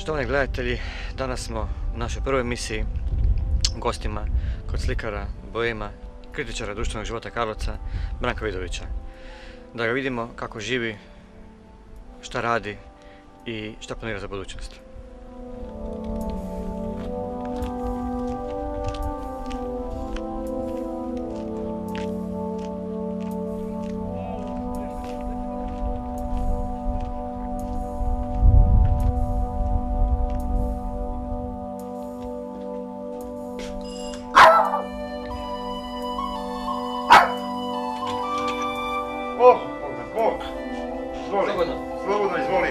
Štovani gledatelji, danas smo u našoj prvoj emisiji gostima kod slikara, boema, kritičara društvenog života Karlovca, Branka Vidovića. Da ga vidimo kako živi, šta radi i šta planira za budućnost. Slobodno, izvoli.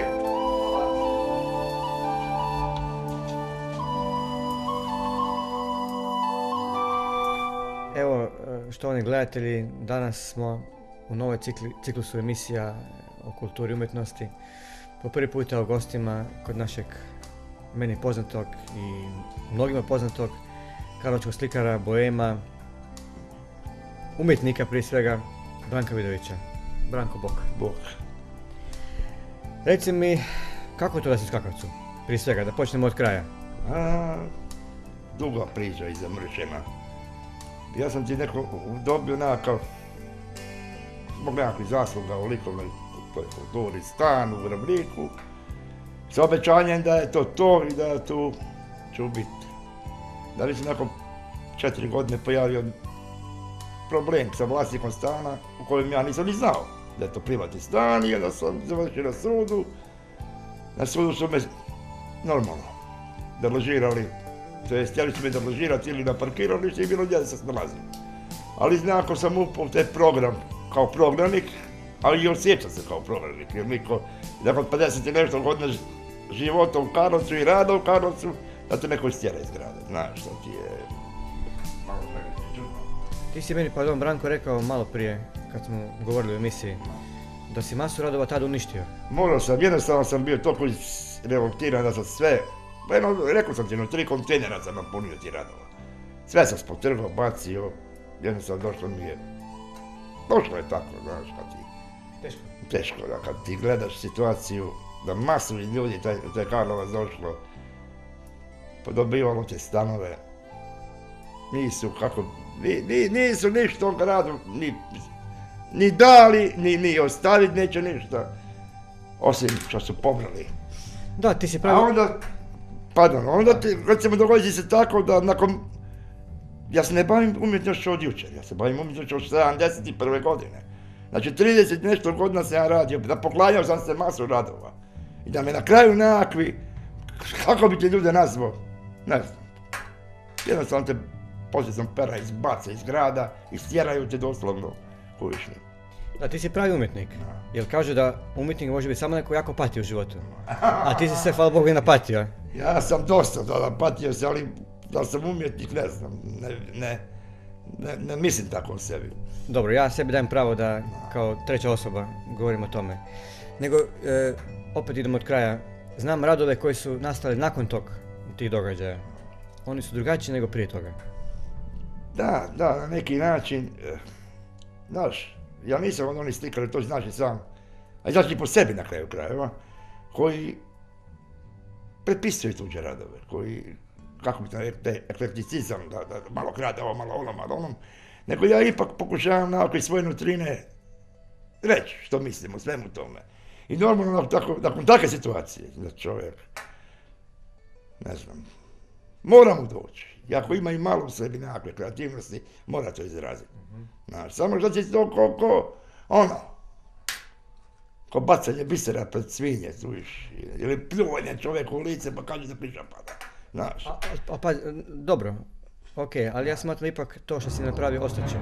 Evo, štovani gledatelji, danas smo u novoj ciklusu emisija o kulturi i umjetnosti. Po prvi puta u gostima kod našeg, meni poznatog i mnogima poznatog karlovačkog slikara, boema, umjetnika prije svega, Branka Vidovića. Branko, bok. Bok. Reci mi, kako je to da si u Skakavcu? Prije svega, da počnemo od kraja. Duga priča i zamršena. Ja sam ti neko dobio nekakav, zbog nekakvih zasluga u likovnoj kulturi, stan u Vrabniku, s obećanjem da je to i da tu ću biti. Da li se nakon 4 godine pojavio problem sa vlasnikom stana u kojem ja nisam ni znao da je to privatni stan i onda sam završio na sudu. Na sudu su me normalno deložirali, to jest htjeli su me deložirati ili na parkiralište i bilo gdje da se nalazim. Ali znako sam upao u taj program kao prognanik, ali i osjećam se kao prognanik, jer niko, nakon 50 i nešto godina života u Karlovcu i rada u Karlovcu, da te neko istjera iz grada, znaš što ti je malo čudno. Ti si meni, pardon Branko, rekao malo prije, kad smo govorili o emisiji, da si masu radova tada uništio. Morao sam, jednostavno sam bio toliko revoltiran da sam sve, rekao sam ti, 3 kontejnera sam napunio ti radova. Sve sam spotrgao, bacio, jednostavno došlo je tako, znaš, kad ti... Teško, da kad ti gledaš situaciju, da masu ljudi u taj Karlovac došlo, podobivalo te stanove, nisu ništa u gradu, ni dali, ni ostaviti neće ništa, osim što su pobrali. Da, ti si pravi... Onda ti, recimo, dogodi se tako da nakon... Ja se ne bavim umjetnošću od jučer, ja se bavim umjetnošću od 71. godine. Znači, 30 nešto godina sam ja radio, da poklanjao sam se masu radova. I da me na kraju nekakvi, kako bi te ljude nazvao, ne znam. Jednostavno te posljednom pera izbace iz grada i stjeraju te doslovno kuvišni. Da, ti si pravi umjetnik, jer kažu da umjetnik može biti samo neko jako pati u životu. A ti si se, hvala Bogu, i napatio. Ja sam dosta da napatio se, ali da sam umjetnik, ne znam, ne mislim tako o sebi. Dobro, ja sebi dajem pravo da kao treća osoba govorim o tome. Nego, opet idemo od kraja, znam radove koji su nastali nakon tih događaja. Oni su drugačiji nego prije toga. Da, na neki način, znaš, ja nisam od onih slikara, to znaš i sam, a znaš i po sebi na kraju krajeva, koji prepisuju tuđe radove, koji, kako bi te eklekticizam, da malo krade ovo, malo ono, nego ja ipak pokušavam nekakve svoje nutrine reći što mislim o svemu tome. I normalno, nakon takve situacije, da čovjek, ne znam, mora mu doći. I ako ima i malo u sebi nekakve kreativnosti, mora to izraziti. Znaš, samo što će to ko bacanje bisera pred svinje, tujiš, ili pljuvanje čovjeku u lice pa kaže da piša pada, znaš. Pa, dobro, okej, ali ja smatram ipak to što si napravio ostaće.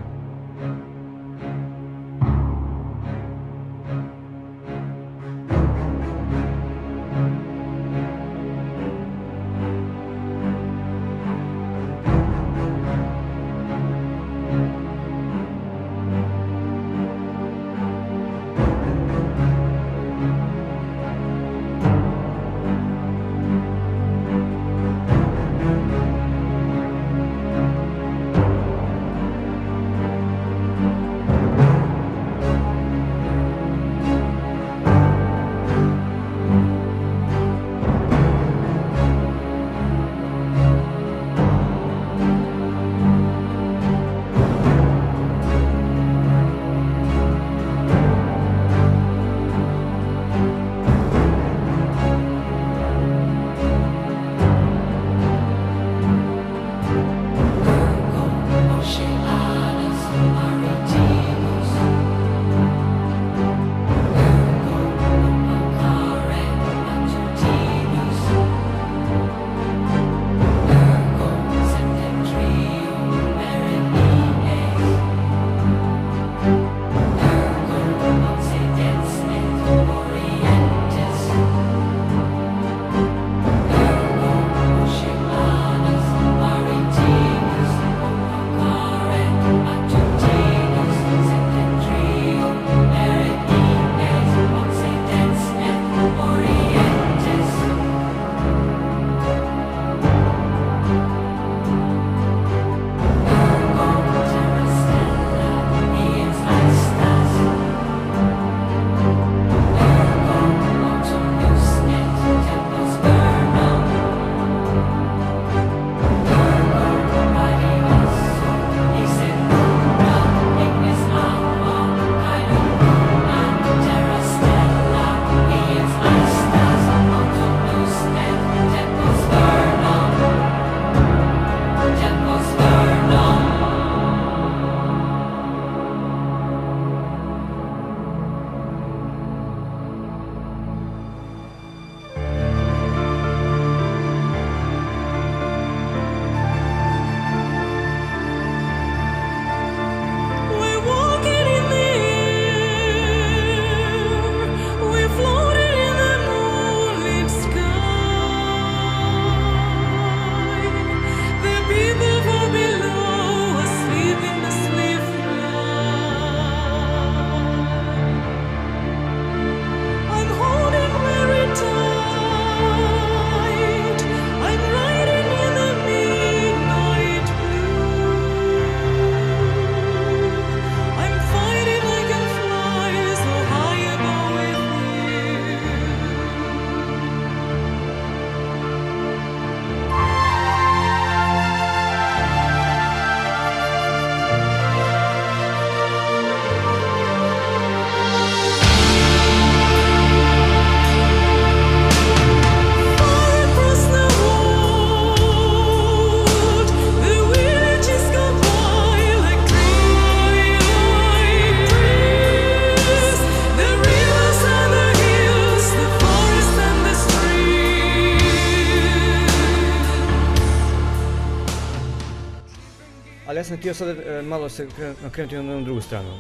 sam htio sad malo se okrenuti na jednu drugu stranu,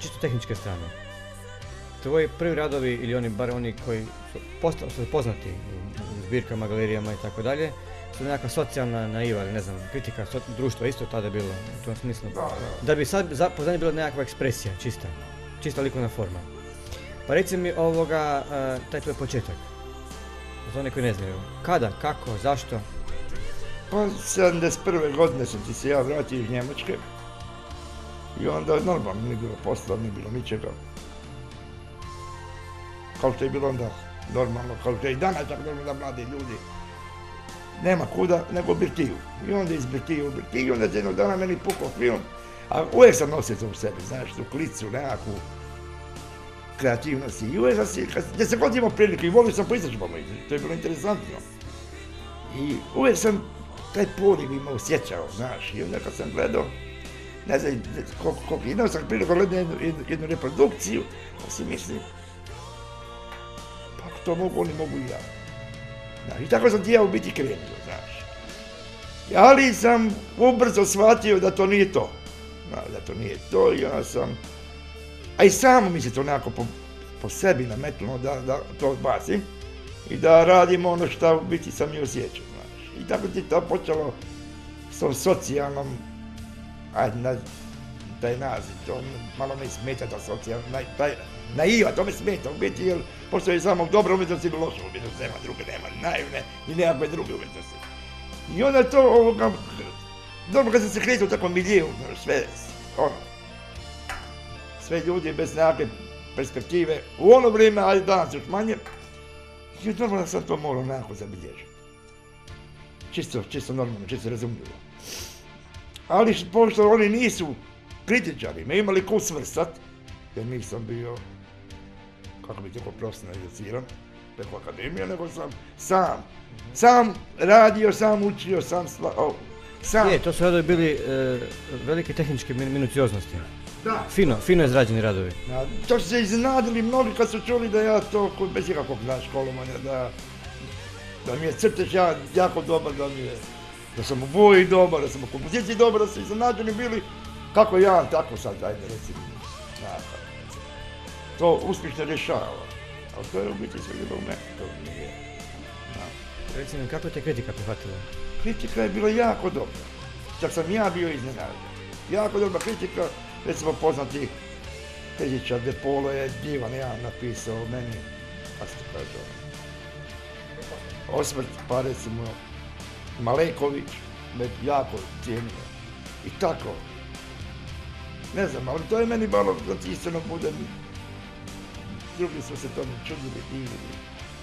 čisto tehničke strane. Tvoji prvi radovi, ili bar oni koji su poznati u zbirkama, galerijama i tako dalje, su nekakva socijalna naiva, ili ne znam, kritika društva, isto tada je bilo u tom smislu. Da bi sad poznanje bila nekakva ekspresija, čista likovna forma. Pa reci mi taj tvoj početak, za one koji ne znaju, kada, kako, zašto? Pa 71. godine sam ti se ja vratio iz Njemačke i onda normalno nije bilo posla, nije bilo ničega. Kao što je bilo onda normalno, kao što je i danas tako normalno da mladi ljudi nema kuda nego birtiju. I onda iz birtiju u birtiju i onda jednog dana meni pukao film, a uvijek sam nosio to u sebi, znaš, tu klicu, nekakvu kreativnost i uvijek sam si, gdje se god imao priliku i volio sam po izložbama, to je bilo interesantno. I uvijek sam taj poriv imao osjećao, znaš, i onda kad sam gledao, ne znam koliko, imao sam priliku gledati jednu reprodukciju, pa si mislim, pa ako to mogu, oni mogu i ja. Znaš, i tako sam ti ja u biti krenuo, znaš. Ali sam ubrzo shvatio da to nije to. Da to nije to i ja sam, a i samo mi se to nekako po sebi nametnulo da to odbacim i da radim ono što u biti sam i osjećao, znaš. I tako ti to počelo s tom socijalnom, ajde, taj naziv, to malo me smeta ta socijalna, naiva, to me smeta u biti, jer postoji samo dobra umjetnost ili loša umjetnost, nema druge, nema naivne i nekakve druge umjetnosti. I onda to, dobro kad sam se kretao u takvom miljeu, sve ljudi bez nekakve perspektive, u ono vrijeme, ali danas još manje, i normalno sam to morao nekako zabilježiti. Čisto normalno, čisto razumljivo. Ali pošto oni nisu kritičari, me imali ko svrstat, jer nisam bio, kako bi tako profesionalno educiran, preko akademije, nego sam sam radio, sam učio, sam. Je, to su radovi bili velike tehničke minucioznosti. Da. Fino izrađeni radovi. Da, to su se iznenadili mnogi kad su čuli da ja to, bez ikakvog školovanja, da mi je crtež jako dobar, da sam u boji dobar, da sam u kompoziciji dobar, da su iznenađeni bili kako ja, tako sad, ajde recimo. To uspješno rješava, ali to je u biti sve bilo u meni, to nije. Recimo, kako je te kritika prihvatila? Kritika je bila jako dobra, čak sam ja bio iznenađen. Jako dobra kritika, recimo poznati kritičar De Polo je divan jedan napisao o meni, kako se to kaže, osvrt, pa recimo Maleković me jako cijenio i tako. Ne znam, ali to je meni malo iskreno budem, drugi su se tome čudili i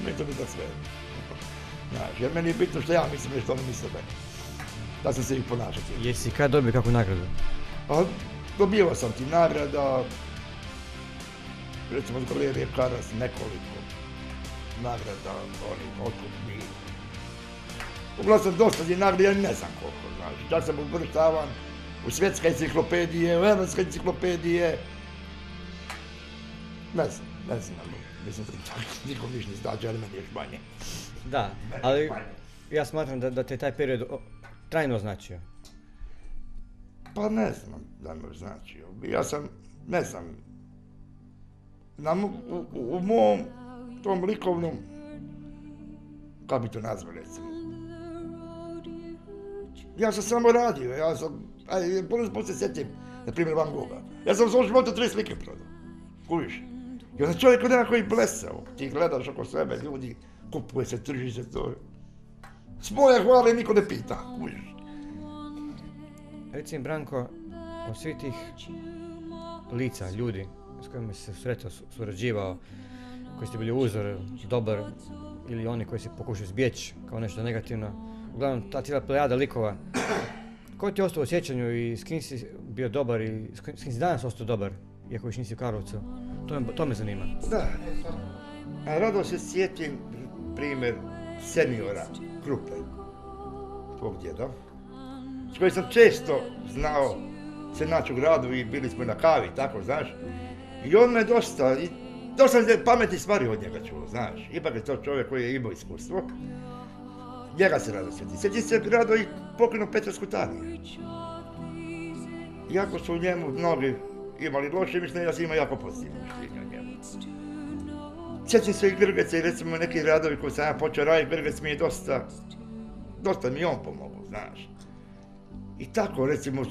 meni to mi da sve. Znaš, jer meni je bitno što ja mislim što oni misle meni. Da sam se ih ponašati. Jesi kad dobio kakvu nagradu? Pa dobivao sam ti nagrada, recimo od galerije Karas nekoliko nagrada, otkupni. Uglavnom dosta je nagrada, ja ne znam koliko, znaš. Čak sam uvrštavan u svjetske enciklopedije, u evropske enciklopedije. Ne znam, mislim da nikom niš ne znači, ali meni još manje. Da, ali ja smatram da te taj period trajno označio. Pa ne znam da me označio. Ja sam, ne znam, u mom tom likovnom, kako bi to nazvao recimo, ja sam samo radio, puno put se sjetim, na primjer Van Gogha. Ja sam u svom životu 3 slike prodao, kuviš. I onda čovjek od nekako i blesao, ti gledaš oko sebe, ljudi, kupuje se, trži se to. S moje hvale niko ne pita, kuviš. Recimo, Branko, od svih tih lica, ljudi s kojima si se sretao, surađivao, koji ste bili uzor, dobar, ili oni koji si pokušao izbjeći kao nešto negativno, uglavnom ta cijela plejada likova, koji ti je ostao u sjećanju i s kim si bio dobar i s kim si danas ostao dobar, iako još nisi u Karlovcu? To me zanima. Da, a rado se sjetim primjer seniora Krupe, tvog djeda, s kojim sam često znao se naći u gradu i bili smo na kavi, tako, znaš. I on me dosta pametnih stvari od njega čuo, znaš. Ipak je to čovjek koji je imao iskustvo. Njega se rado sjeti. Sjeti se rado i poklonu Petra Skutanija. Iako su u njemu mnogi imali loše mišljenje, ja sam imao jako pozitivno mišljenje o njemu. Sjećam se i Grgeca i recimo neki radovi koji sam ja počeo raditi, Grgec mi je dosta mi on pomogao, znaš. I tako, recimo,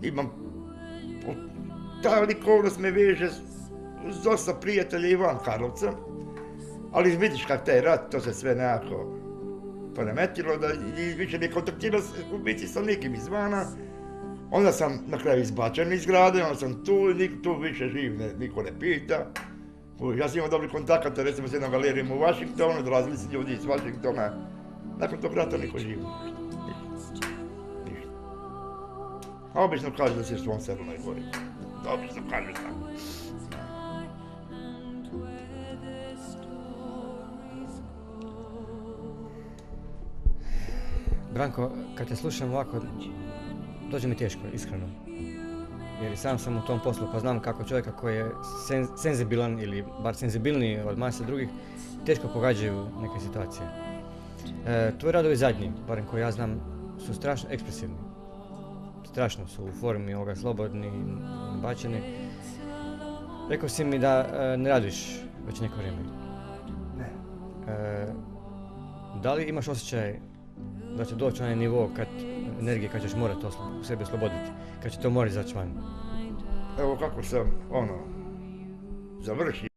imam, ta likovnost me veže uz dosta prijatelja i van Karlovca, ali vidiš kak taj rat, to se sve nekako poremetilo, da više ne kontaktirao u biti sa nikim izvana. Onda sam na kraju izbačen iz grada, onda sam tu više živ, niko ne pita. Ja sam imao dobri kontakata, recimo s jednom galerijom u Washingtonu, dolazili su ljudi iz Washingtona. Nakon tog rata niko živ. Ništa. A obično kažu da si u svom selu najgori. Obično kažu tako. Branko, kad te slušam ovako, dođe mi teško, iskreno. Jer i sam sam u tom poslu, pa znam kako čovjeka koji je senzibilan ili bar senzibilniji od mase drugih, teško pogađaju neke situacije. Tvoji radovi zadnji, barem koji ja znam, su strašno ekspresivni. Strašno su u formi ovoga slobodni, bačeni. Rekao si mi da ne radiš već neko vrijeme. Ne. Da li imaš osjećaj da će doći na onaj nivo energije kad ćeš morati u sebi osloboditi, kad će to mora izaći van? Evo kako sam, završio